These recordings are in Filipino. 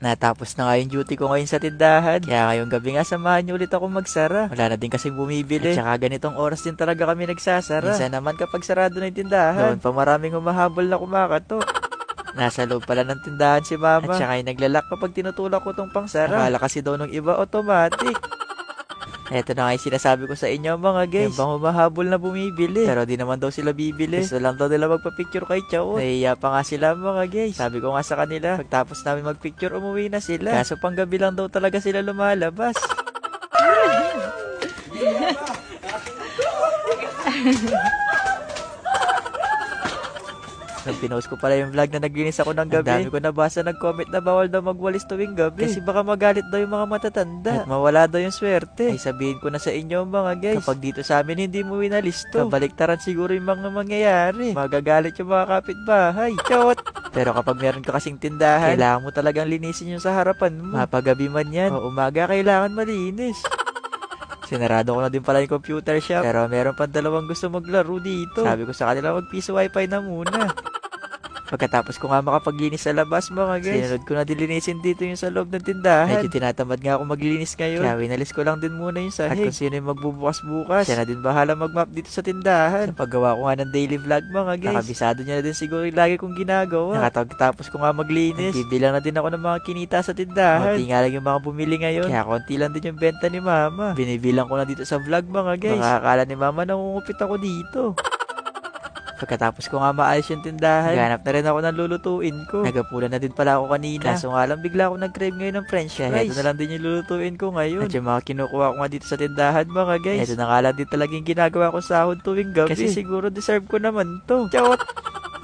Natapos na nga yung duty ko ngayon sa tindahan. Kaya ngayong gabi nga samahan niyo ulit ako magsara. Wala na din kasing bumibili. At saka ganitong oras din talaga kami nagsasara. Minsan naman kapag sarado na yung tindahan, noon pa maraming humahabol na kumakato. Nasa loob pala ng tindahan si mama. At saka yung naglalak kapag tinutulak ko tong pangsara. Akala kasi daw nung iba automatic. Eto na nga yung sinasabi ko sa inyo mga guys. Yung bang humahabol na bumibili. Pero di naman daw sila bibili. Gusto lang daw nila magpa-picture kay Chao. Nahiya pa nga sila mga guys. Sabi ko nga sa kanila, pagtapos namin mag-picture umuwi na sila. Kaso pang gabi lang daw talaga sila lumalabas. Nung pinost ko pala yung vlog na naglinis ako ng gabi, ang dami ko nabasa nag-comment na bawal daw magwalis tuwing gabi. Kasi baka magalit daw yung mga matatanda at mawala daw yung swerte. Ay sabihin ko na sa inyo mga guys, kapag dito sa amin hindi mo winalisto, kabaliktaran siguro yung mga mangyayari. Magagalit yung mga kapitbahay. Chot! Pero kapag meron ka kasing tindahan, kailangan mo talagang linisin yung sa harapan mo. Mapagabi man yan, o umaga kailangan malinis. Sinarado ko na din pala yung computer shop. Pero meron pa dalawang gusto maglaro dito. Sabi ko sa kanila mag-piso wifi na muna. Pagkatapos ko nga makapaglinis sa labas mga guys, sinunod ko na dilinisin dito yung sa loob ng tindahan. Medyo tinatamad nga ako maglinis ngayon. Kaya winalis ko lang din muna yung sahig. At kung sino yung magbubukas-bukas, siya na din bahala mag-map dito sa tindahan. Sa paggawa ko nga ng daily vlog mga guys, nakabisado niya na din siguro yung lagi kong ginagawa. Nakatapos ko nga maglinis, bibilang na din ako ng mga kinita sa tindahan. Konti nga lang yung mga bumili ngayon, kaya konti lang din yung benta ni mama. Binibilang ko na dito sa vlog mga guys. Makakala ni mama nangungupit ako dito. Pagkatapos ko nga maayos yung tindahan, ganap na rin ako ng lulutuin ko. Nagapulan na din pala ako kanina. Kaso nga lang bigla ako nag-crave ngayon ng french fries. Ito na lang din yung lulutuin ko ngayon. At yung mga kinukuha ko nga dito sa tindahan mga guys, ito na nga lang din talaga yung ginagawa ko sahod tuwing gabi. Kasi siguro deserve ko naman to. Chot!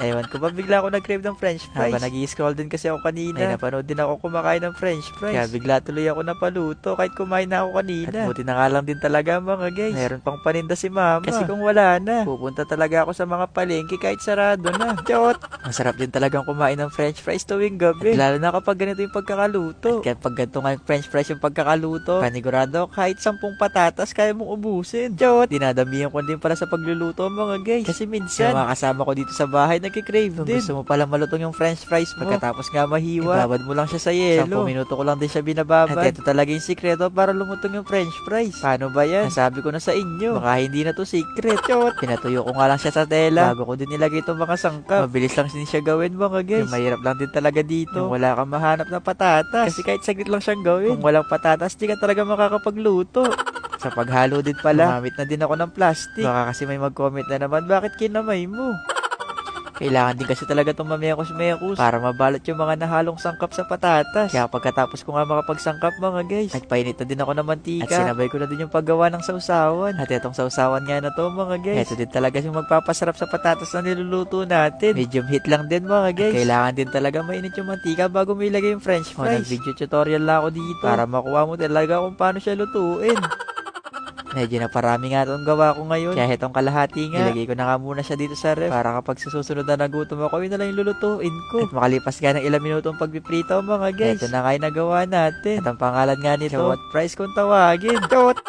Ewan ko ba bigla ako nag-crave ng french fries. Habang nag-i-scroll din kasi ako kanina, ay napanood din ako kumakain ng french fries. Kaya bigla tuloy ako napaluto kahit kumain na ako kanina. At buti na nga lang din talaga mga guys, meron pang paninda si mama. Kasi kung wala na, pupunta talaga ako sa mga palengke kahit sarado na. Chot! Masarap din talagang kumain ng french fries tuwing gabi. At lalo na kapag ganito yung pagkakaluto. At kapag ganito nga yung french fries yung pagkakaluto, panigurado kahit 10 patatas kaya mong ubusin. Chot! Dinadamihan ko din pala sa pagluluto mga guys. Kasi minsan, yung mga kasama ko dito sa bahay nagkikrave din. Gusto mo pala malutong yung french fries mo. Pagkatapos nga mahiwa, ibabad mo lang siya sa yelo. 10 minuto ko lang din siya binababad. At ito talaga yung sikreto para lumutong yung french fries. Paano ba yan? Nasabi ko na sa inyo. Baka hindi na to secret. Chot! Pinatuyo ko nga lang siya sa tela. Bago ko din nilagay itong mga sangkap. Mabilis lang din siya gawin mga guys. Yung mahirap lang din talaga dito, yung wala kang mahanap na patatas. Kasi kahit saglit lang siyang gawin, kung walang patatas, di ka talaga makakapagluto. Sa paghalo din pala, gumamit na din ako ng plastic. Baka kasi may mag-comment na naman, bakit kinamay mo? Kailangan din kasi talaga itong mamekos-mekos para mabalot yung mga nahalong sangkap sa patatas. Kaya pagkatapos ko nga makapagsangkap mga guys, nagpainit na din ako ng mantika. At sinabay ko na din yung paggawa ng sausawan. At itong sausawan nga na to mga guys, ito din talaga yung magpapasarap sa patatas na niluluto natin. Medium heat lang din mga guys. At kailangan din talaga mainit yung mantika bago mo ilagay yung french fries. Nag-video tutorial lang ako dito para makuha mo talaga kung paano siya lutuin. Medyo naparami nga itong gawa ko ngayon. Kaya itong kalahati nga, ilagay ko na nga muna siya dito sa ref. Para kapag susunod na nagutom ako, yun na lang yung lulutuin ko. At makalipas nga ng ilang minutong pagpiprito mga guys. Ito na nga yung nagawa natin. At ang pangalan nga nito, what price kung tawagin? Chot!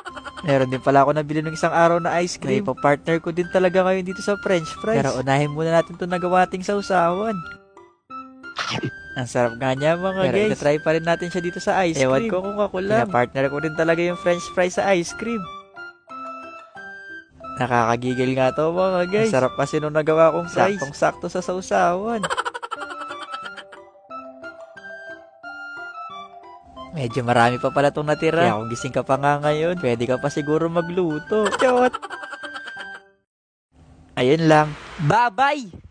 Meron din pala ako nabili ng isang araw na ice cream. May partner ko din talaga ngayon dito sa french fries. Pero unahin muna natin itong nagawa ating sausawan. Ang sarap nga niya mga guys. Pero try pa rin natin siya dito sa ice cream. Ewan ko kung ako lang. Partner ko din talaga yung french fries sa ice cream. Nakakagigil nga to mga guys. Ang sarap kasi nung nagawa kong fries. Saktong-sakto sa sausawan. Medyo marami pa pala itong natira. Kaya kung gising ka pa nga ngayon, pwede ka pa siguro magluto. Chot! Ayun lang. Bye-bye!